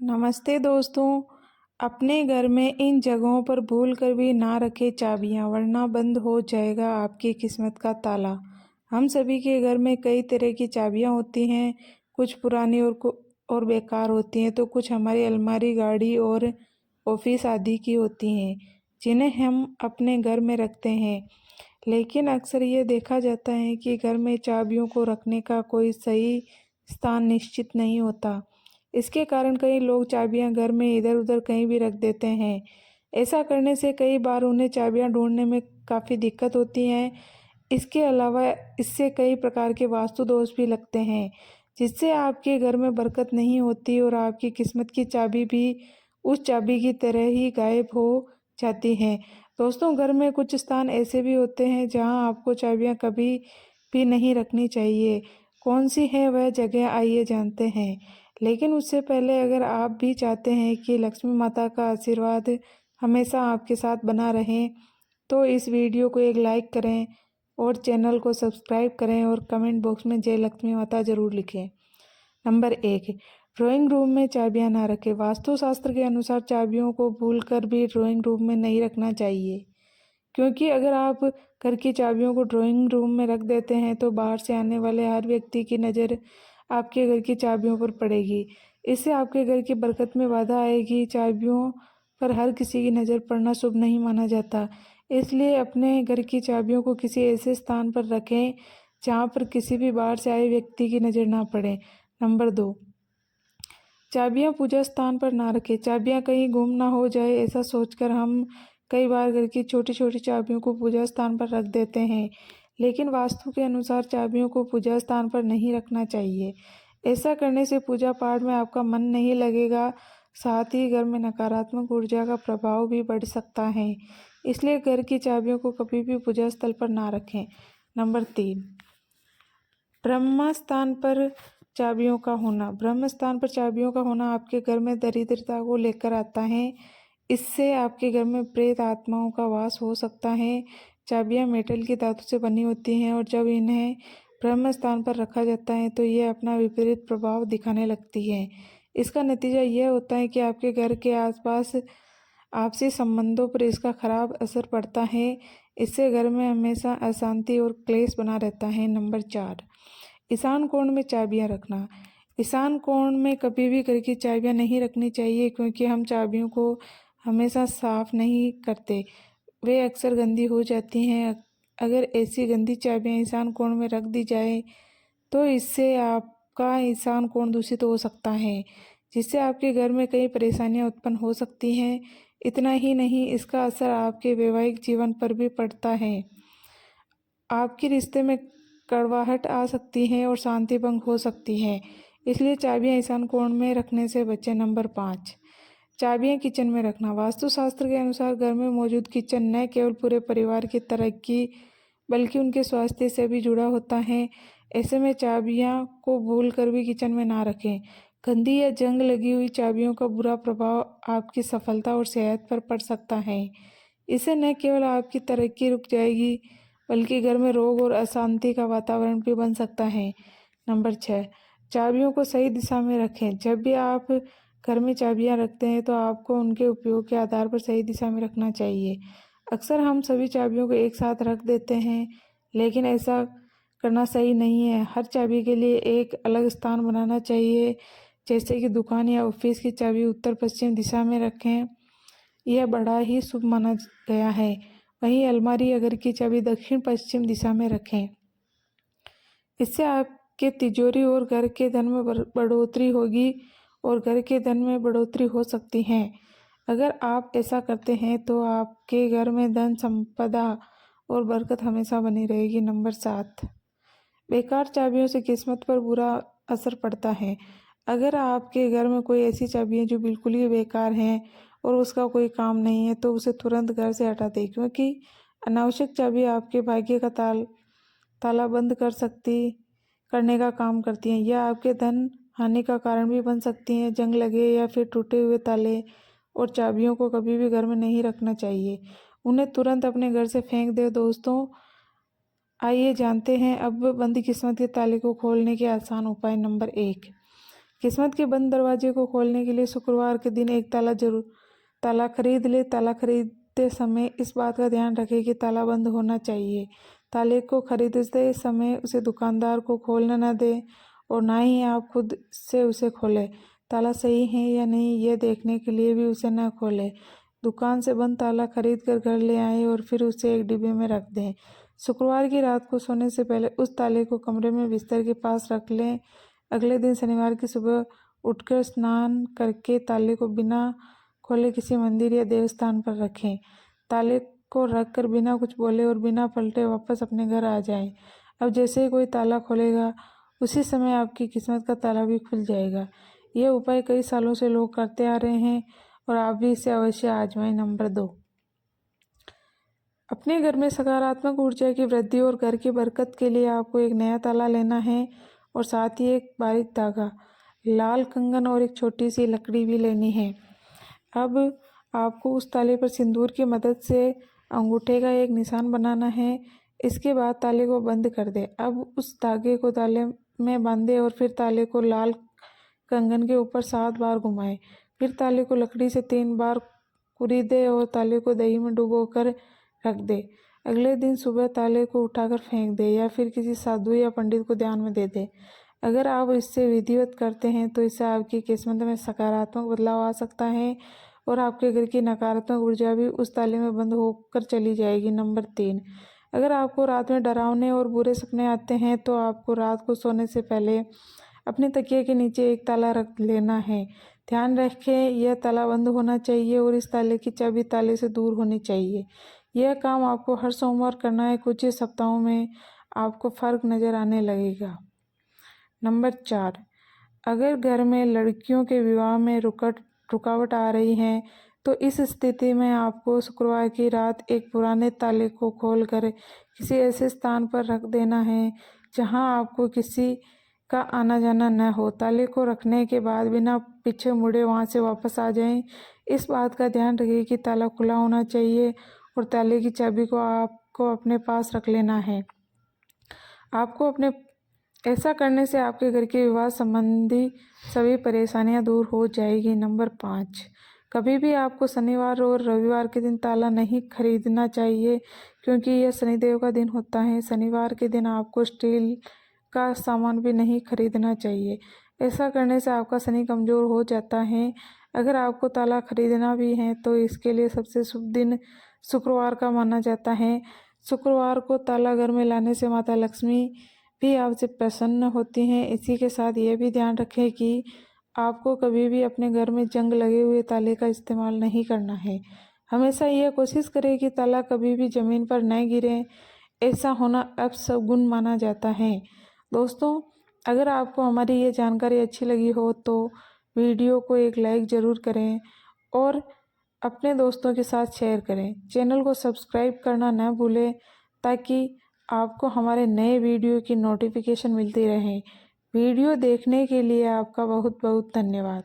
नमस्ते दोस्तों। अपने घर में इन जगहों पर भूल कर भी ना रखें चाबियां, वरना बंद हो जाएगा आपकी किस्मत का ताला। हम सभी के घर में कई तरह की चाबियां होती हैं। कुछ पुरानी और बेकार होती हैं, तो कुछ हमारी अलमारी, गाड़ी और ऑफिस आदि की होती हैं, जिन्हें हम अपने घर में रखते हैं। लेकिन अक्सर ये देखा जाता है कि घर में चाबियों को रखने का कोई सही स्थान निश्चित नहीं होता। इसके कारण कई लोग चाबियां घर में इधर-उधर कहीं भी रख देते हैं। ऐसा करने से कई बार उन्हें चाबियां ढूंढने में काफ़ी दिक्कत होती है। इसके अलावा इससे कई प्रकार के वास्तु दोष भी लगते हैं, जिससे आपके घर में बरकत नहीं होती और आपकी किस्मत की चाबी भी उस चाबी की तरह ही गायब हो जाती है। दोस्तों, घर में कुछ स्थान ऐसे भी होते हैं जहां आपको चाबियां कभी भी नहीं रखनी चाहिए। कौन सी है वह जगह, आइए जानते हैं। लेकिन उससे पहले, अगर आप भी चाहते हैं कि लक्ष्मी माता का आशीर्वाद हमेशा आपके साथ बना रहे, तो इस वीडियो को एक लाइक करें और चैनल को सब्सक्राइब करें और कमेंट बॉक्स में जय लक्ष्मी माता ज़रूर लिखें। नंबर 1, ड्राइंग रूम में चाबियां ना रखें। वास्तुशास्त्र के अनुसार चाबियों को भूलकर भी ड्राइंग रूम में नहीं रखना चाहिए, क्योंकि अगर आप घर की चाबियों को ड्राइंग रूम में रख देते हैं तो बाहर से आने वाले हर व्यक्ति की नज़र आपके घर की चाबियों पर पड़ेगी। इससे आपके घर की बरकत में बाधा आएगी। चाबियों पर हर किसी की नज़र पड़ना शुभ नहीं माना जाता। इसलिए अपने घर की चाबियों को किसी ऐसे स्थान पर रखें जहाँ पर किसी भी बाहर से आए व्यक्ति की नज़र ना पड़े। नंबर 2, चाबियां पूजा स्थान पर ना रखें। चाबियां कहीं गुम ना हो जाए, ऐसा सोचकर हम कई बार घर की छोटी छोटी चाबियों को पूजा स्थान पर रख देते हैं। लेकिन वास्तु के अनुसार चाबियों को पूजा स्थान पर नहीं रखना चाहिए। ऐसा करने से पूजा पाठ में आपका मन नहीं लगेगा, साथ ही घर में नकारात्मक ऊर्जा का प्रभाव भी बढ़ सकता है। इसलिए घर की चाबियों को कभी भी पूजा स्थल पर ना रखें। नंबर 3, ब्रह्म स्थान पर चाबियों का होना। ब्रह्म स्थान पर चाबियों का होना आपके घर में दरिद्रता को लेकर आता है। इससे आपके घर में प्रेत आत्माओं का वास हो सकता है। चाबियां मेटल की धातु से बनी होती हैं और जब इन्हें ब्रह्म स्थान पर रखा जाता है तो ये अपना विपरीत प्रभाव दिखाने लगती है। इसका नतीजा यह होता है कि आपके घर के आसपास आपसी संबंधों पर इसका खराब असर पड़ता है। इससे घर में हमेशा अशांति और क्लेश बना रहता है। नंबर 4, ईशान कोण में चाबियां रखना। ईशान कोण में कभी भी घर की चाबियां नहीं रखनी चाहिए, क्योंकि हम चाबियों को हमेशा साफ नहीं करते। वे अक्सर गंदी हो जाती हैं। अगर ऐसी गंदी चाबियां ईशान कोण में रख दी जाए तो इससे आपका ईशान कोण दूषित हो सकता है, जिससे आपके घर में कई परेशानियां उत्पन्न हो सकती हैं। इतना ही नहीं, इसका असर आपके वैवाहिक जीवन पर भी पड़ता है। आपके रिश्ते में कड़वाहट आ सकती है और शांति भंग हो सकती है। इसलिए चाबियां ईशान कोण में रखने से बचें। नंबर 5, चाबियां किचन में रखना। वास्तुशास्त्र के अनुसार घर में मौजूद किचन न केवल पूरे परिवार की तरक्की बल्कि उनके स्वास्थ्य से भी जुड़ा होता है। ऐसे में चाबियां को भूल कर भी किचन में ना रखें। गंदी या जंग लगी हुई चाबियों का बुरा प्रभाव आपकी सफलता और सेहत पर पड़ सकता है। इससे न केवल आपकी तरक्की रुक जाएगी, बल्कि घर में रोग और अशांति का वातावरण भी बन सकता है। नंबर 6, चाबियों को सही दिशा में रखें। जब भी आप घर में चाबियां रखते हैं तो आपको उनके उपयोग के आधार पर सही दिशा में रखना चाहिए। अक्सर हम सभी चाबियों को एक साथ रख देते हैं, लेकिन ऐसा करना सही नहीं है। हर चाबी के लिए एक अलग स्थान बनाना चाहिए। जैसे कि दुकान या ऑफिस की चाबी उत्तर पश्चिम दिशा में रखें, यह बड़ा ही शुभ माना गया है। वहीं अलमारी या घर की चाबी दक्षिण पश्चिम दिशा में रखें। इससे आपके तिजोरी और घर के धन में बढ़ोतरी होगी और घर के धन में बढ़ोतरी हो सकती है। अगर आप ऐसा करते हैं तो आपके घर में धन संपदा और बरकत हमेशा बनी रहेगी। नंबर 7, बेकार चाबियों से किस्मत पर बुरा असर पड़ता है। अगर आपके घर में कोई ऐसी चाबी है जो बिल्कुल ही बेकार हैं और उसका कोई काम नहीं है, तो उसे तुरंत घर से हटा दें, क्योंकि अनावश्यक चाबी आपके भाग्य का ताला बंद करने का काम करती हैं। यह आपके धन हानि का कारण भी बन सकती हैं। जंग लगे या फिर टूटे हुए ताले और चाबियों को कभी भी घर में नहीं रखना चाहिए, उन्हें तुरंत अपने घर से फेंक दें। दोस्तों, आइए जानते हैं अब बंद किस्मत के ताले को खोलने के आसान उपाय। नंबर 1, किस्मत के बंद दरवाजे को खोलने के लिए शुक्रवार के दिन एक ताला खरीद ले। ताला खरीदते समय इस बात का ध्यान रखें कि ताला बंद होना चाहिए। ताले को खरीदते समय उसे दुकानदार को खोलने न दें और ना ही आप खुद से उसे खोलें। ताला सही है या नहीं यह देखने के लिए भी उसे न खोलें। दुकान से बंद ताला खरीद कर घर ले आएं और फिर उसे एक डिब्बे में रख दें। शुक्रवार की रात को सोने से पहले उस ताले को कमरे में बिस्तर के पास रख लें। अगले दिन शनिवार की सुबह उठकर स्नान करके ताले को बिना खोले किसी मंदिर या देवस्थान पर रखें। ताले को रखकर बिना कुछ बोले और बिना पलटे वापस अपने घर आ जाएं। अब जैसे ही कोई ताला खोलेगा उसी समय आपकी किस्मत का ताला भी खुल जाएगा। यह उपाय कई सालों से लोग करते आ रहे हैं और आप भी इसे अवश्य आजमाएं। नंबर 2, अपने घर में सकारात्मक ऊर्जा की वृद्धि और घर की बरकत के लिए आपको एक नया ताला लेना है और साथ ही एक बारीक धागा, लाल कंगन और एक छोटी सी लकड़ी भी लेनी है। अब आपको उस ताले पर सिंदूर की मदद से अंगूठे का एक निशान बनाना है। इसके बाद ताले को बंद कर दें। अब उस धागे को ताले में बांधें और फिर ताले को लाल कंगन के ऊपर 7 बार घुमाएं। फिर ताले को लकड़ी से 3 बार कुरीदें और ताले को दही में डुबोकर रख दें। अगले दिन सुबह ताले को उठाकर फेंक दें या फिर किसी साधु या पंडित को ध्यान में दे दें। अगर आप इससे विधिवत करते हैं तो इससे आपकी किस्मत में सकारात्मक बदलाव आ सकता है और आपके घर की नकारात्मक ऊर्जा भी उस ताले में बंद होकर चली जाएगी। नंबर 3, अगर आपको रात में डरावने और बुरे सपने आते हैं तो आपको रात को सोने से पहले अपने तकिए के नीचे एक ताला रख लेना है। ध्यान रखें यह ताला बंद होना चाहिए और इस ताले की चाबी ताले से दूर होनी चाहिए। यह काम आपको हर सोमवार करना है। कुछ ही सप्ताहों में आपको फर्क नज़र आने लगेगा। नंबर 4, अगर घर में लड़कियों के विवाह में रुकावट आ रही है तो इस स्थिति में आपको शुक्रवार की रात एक पुराने ताले को खोलकर किसी ऐसे स्थान पर रख देना है जहां आपको किसी का आना जाना न हो। ताले को रखने के बाद बिना पीछे मुड़े वहां से वापस आ जाएं। इस बात का ध्यान रखें कि ताला खुला होना चाहिए और ताले की चाबी को आपको अपने पास रख लेना है। ऐसा करने से आपके घर के विवाह संबंधी सभी परेशानियां दूर हो जाएगी। नंबर 5, कभी भी आपको शनिवार और रविवार के दिन ताला नहीं खरीदना चाहिए क्योंकि यह शनिदेव का दिन होता है। शनिवार के दिन आपको स्टील का सामान भी नहीं खरीदना चाहिए। ऐसा करने से आपका शनि कमज़ोर हो जाता है। अगर आपको ताला खरीदना भी है तो इसके लिए सबसे शुभ दिन शुक्रवार का माना जाता है। शुक्रवार को ताला घर में लाने से माता लक्ष्मी भी आपसे प्रसन्न होती हैं। इसी के साथ ये भी ध्यान रखें कि आपको कभी भी अपने घर में जंग लगे हुए ताले का इस्तेमाल नहीं करना है। हमेशा यह कोशिश करें कि ताला कभी भी ज़मीन पर न गिरे। ऐसा होना अपशगुन माना जाता है। दोस्तों, अगर आपको हमारी ये जानकारी अच्छी लगी हो तो वीडियो को एक लाइक ज़रूर करें और अपने दोस्तों के साथ शेयर करें। चैनल को सब्सक्राइब करना न भूलें ताकि आपको हमारे नए वीडियो की नोटिफिकेशन मिलती रहे। वीडियो देखने के लिए आपका बहुत बहुत धन्यवाद।